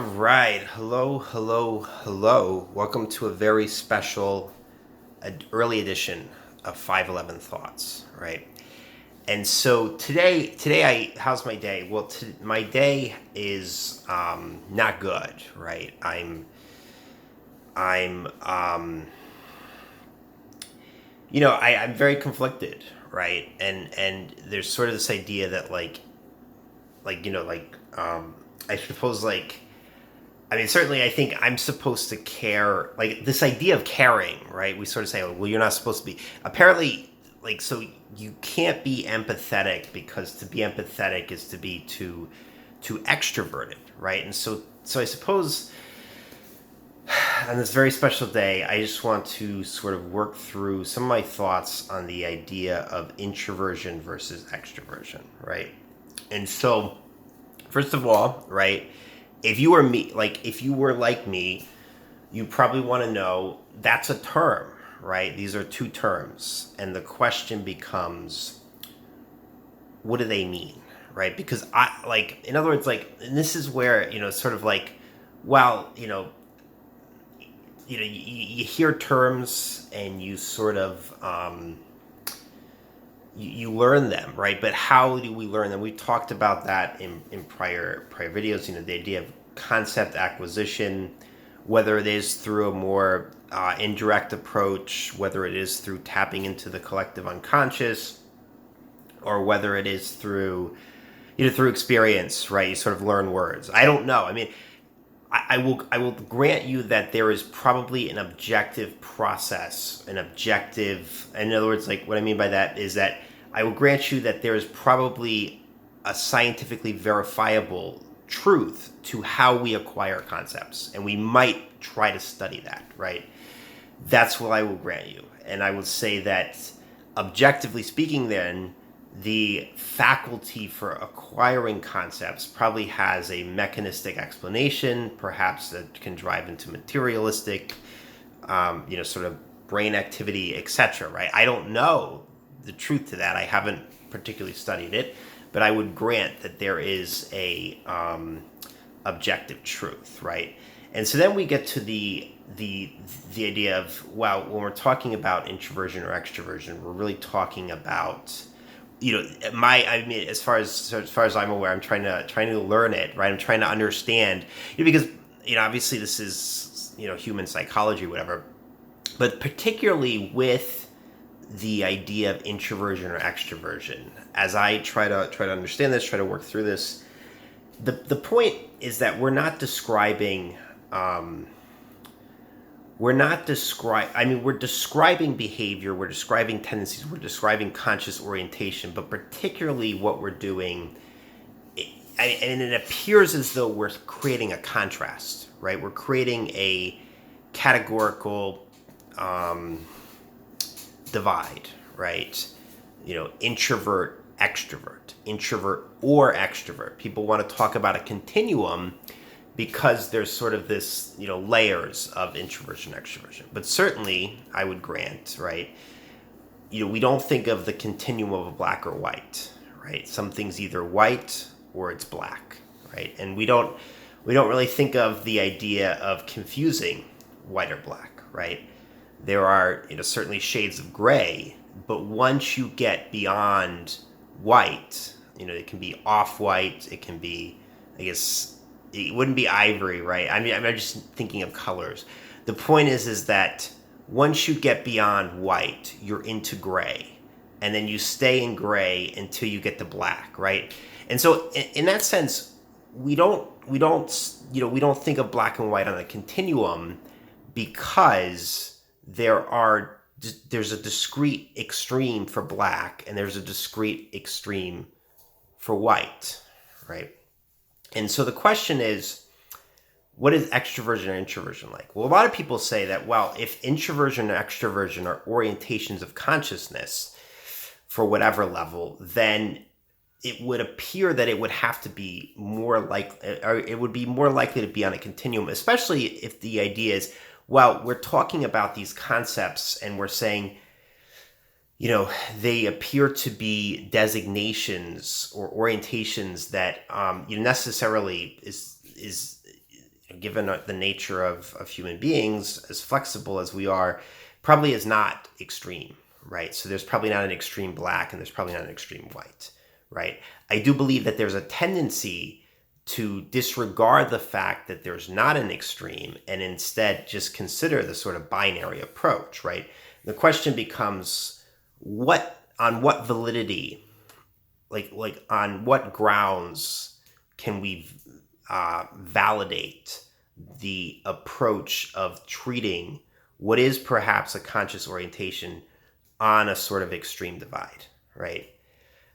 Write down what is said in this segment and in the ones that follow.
right. Hello, hello, hello. Welcome to a very special early edition of 511 Thoughts, right? And so how's my day? Well, my day is not good, right? I'm I'm very conflicted, right? And there's sort of this idea that I suppose I mean, certainly, I think I'm supposed to care. Like this idea of caring, right? We sort of say, "Oh, well, you're not supposed to be." Apparently, so you can't be empathetic because to be empathetic is to be too extroverted, right? And so I suppose on this very special day, I just want to sort of work through some of my thoughts on the idea of introversion versus extroversion, right? And so, first of all, right, if you were like me, you probably want to know that's a term, right? These are two terms. And the question becomes, what do they mean, right? Because in other words, and this is where, sort of well, you hear terms and you sort of, you learn them, right? But how do we learn them? We talked about that in prior videos. The idea of concept acquisition, whether it is through a more indirect approach, whether it is through tapping into the collective unconscious, or whether it is through experience, right? You sort of learn words. I don't know. I mean, I will grant you that there is probably an objective process, an objective. In other words, like what I mean by that is that I will grant you that there is probably a scientifically verifiable truth to how we acquire concepts, and we might try to study that, right? That's what I will grant you, and I would say that objectively speaking, then the faculty for acquiring concepts probably has a mechanistic explanation, perhaps that can drive into materialistic, sort of brain activity, etc. Right? I don't know the truth to that. I haven't particularly studied it, but I would grant that there is a objective truth, right? And so then we get to the idea of, well, when we're talking about introversion or extroversion, we're really talking about I mean, as far as I'm aware, I'm trying to learn it, right? I'm trying to understand, because obviously this is human psychology, whatever, but particularly with the idea of introversion or extroversion, as I try to understand this, try to work through this, the point is that we're describing behavior, we're describing tendencies, we're describing conscious orientation, but particularly what we're doing, and it appears as though we're creating a contrast, right? We're creating a categorical divide, right? Introvert, extrovert, introvert or extrovert. People want to talk about a continuum because there's sort of this, layers of introversion, extroversion. But certainly, I would grant, right, we don't think of the continuum of a black or white, right? Something's either white or it's black, right? And we don't really think of the idea of confusing white or black, right? There are, certainly shades of gray, but once you get beyond white, it can be off-white, it can be, I guess, it wouldn't be ivory, right? I mean, I'm just thinking of colors. The point is that once you get beyond white, you're into gray, and then you stay in gray until you get to black, right? And so, in that sense, we don't think of black and white on a continuum because there's a discrete extreme for black and there's a discrete extreme for white, right? And so the question is, what is extroversion or introversion like? Well, a lot of people say that, well, if introversion or extroversion are orientations of consciousness for whatever level, then it would appear that it would have to be it would be more likely to be on a continuum, especially if the idea is, well, we're talking about these concepts and we're saying, they appear to be designations or orientations that necessarily is given the nature of human beings, as flexible as we are, probably is not extreme, right? So there's probably not an extreme black and there's probably not an extreme white, right? I do believe that there's a tendency to disregard the fact that there's not an extreme and instead just consider the sort of binary approach, right? The question becomes on what validity, like on what grounds can we validate the approach of treating what is perhaps a conscious orientation on a sort of extreme divide, right?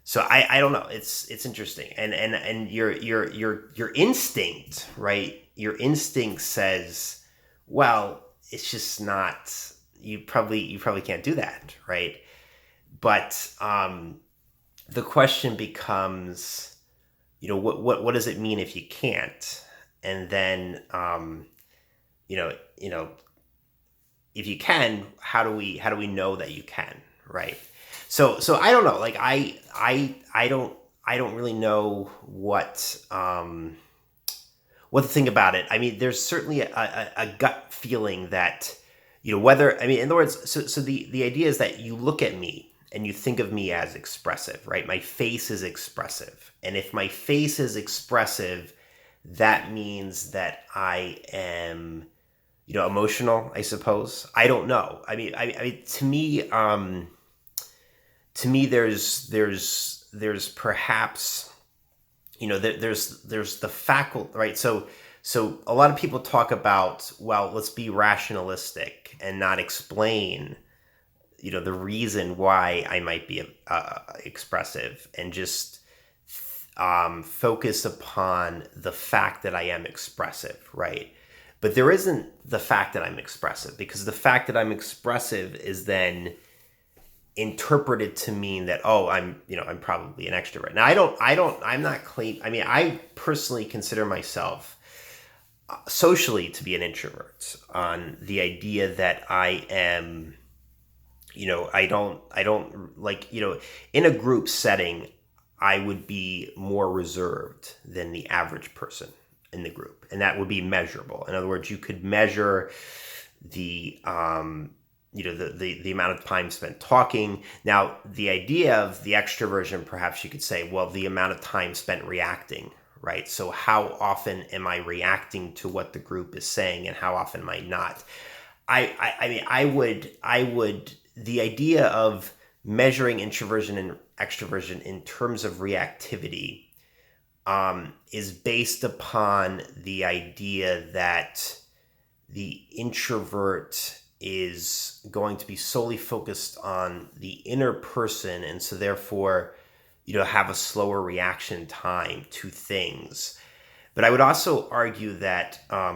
So I don't know. It's interesting, and your instinct, right? Your instinct says, well, it's just not. You probably can't do that, right? But the question becomes, what does it mean if you can't? And then if you can, how do we know that you can, right? So I don't know. Like I don't really know what to think about it. I mean, there's certainly a gut feeling that whether, I mean, in other words, so the idea is that you look at me and you think of me as expressive, right? My face is expressive, and if my face is expressive, that means that I am emotional, I suppose. I don't know. I mean, to me, there's perhaps, there's the faculty, right? So a lot of people talk about, well, let's be rationalistic and not explain, the reason why I might be expressive, and just focus upon the fact that I am expressive, right? But there isn't the fact that I'm expressive, because the fact that I'm expressive is then interpreted to mean that, oh, I'm probably an extrovert. Now, I'm not claim. I mean, I personally consider myself socially to be an introvert, on the idea that I am, I don't like, in a group setting, I would be more reserved than the average person in the group, and that would be measurable. In other words, you could measure the the amount of time spent talking. Now, the idea of the extroversion, perhaps you could say, well, the amount of time spent reacting, right? So how often am I reacting to what the group is saying, and how often am I not? I mean, I would, the idea of measuring introversion and extroversion in terms of reactivity is based upon the idea that the introvert is going to be solely focused on the inner person, and so therefore, have a slower reaction time to things. But I would also argue that, I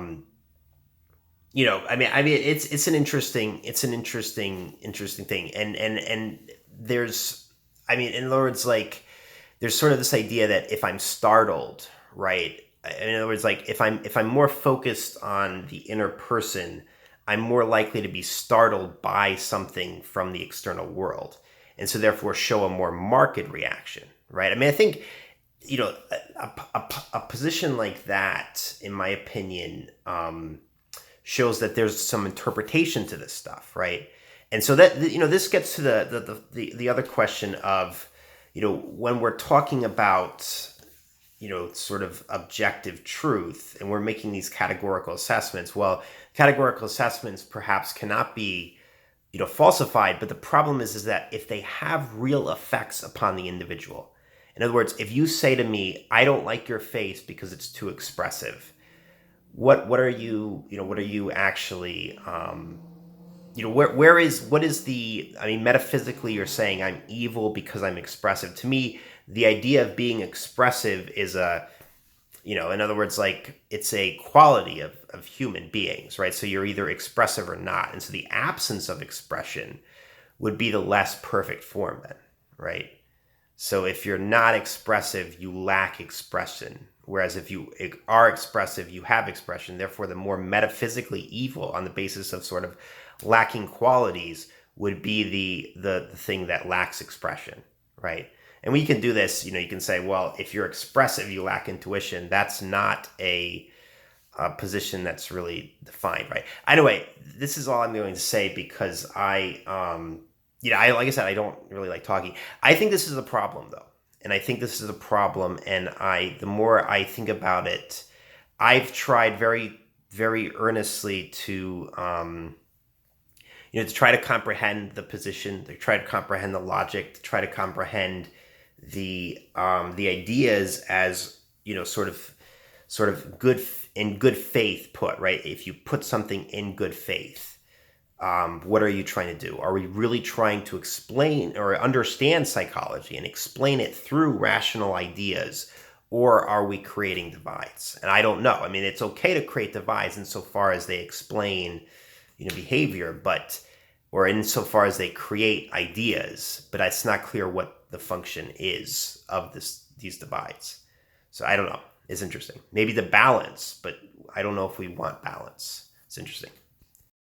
mean, it's an interesting thing, and there's, I mean, in other words, like, there's sort of this idea that if I'm startled, right? In other words, like, if I'm more focused on the inner person, I'm more likely to be startled by something from the external world, and so therefore show a more marked reaction, right? I mean, I think, a position like that, in my opinion, shows that there's some interpretation to this stuff, right? And so that, this gets to the other question of, when we're talking about, sort of objective truth, and we're making these categorical assessments. Well, categorical assessments perhaps cannot be, falsified, but the problem is that if they have real effects upon the individual, in other words, if you say to me, I don't like your face because it's too expressive, what are you actually, what is the, I mean, metaphysically, you're saying I'm evil because I'm expressive. To me, the idea of being expressive is in other words, like, it's a quality of human beings, right? So you're either expressive or not. And so the absence of expression would be the less perfect form then, right? So if you're not expressive, you lack expression. Whereas if you are expressive, you have expression. Therefore, the more metaphysically evil, on the basis of sort of lacking qualities, would be the thing that lacks expression, right? And we can do this, you can say, well, if you're expressive, you lack intuition. That's not a position that's really defined, right? Anyway, this is all I'm going to say because like I said, I don't really like talking. I think this is a problem though, and I think this is a problem. And the more I think about it, I've tried very, very earnestly to, to try to comprehend the position, to try to comprehend the logic, to try to comprehend the ideas as sort of good in good faith put, right? If you put something in good faith, what are you trying to do? Are we really trying to explain or understand psychology and explain it through rational ideas, or are we creating divides? And I don't know. I mean, it's okay to create divides insofar as they explain, behavior, or insofar as they create ideas, but it's not clear what the function is of these divides. So I don't know. It's interesting. Maybe the balance, but I don't know if we want balance. It's interesting.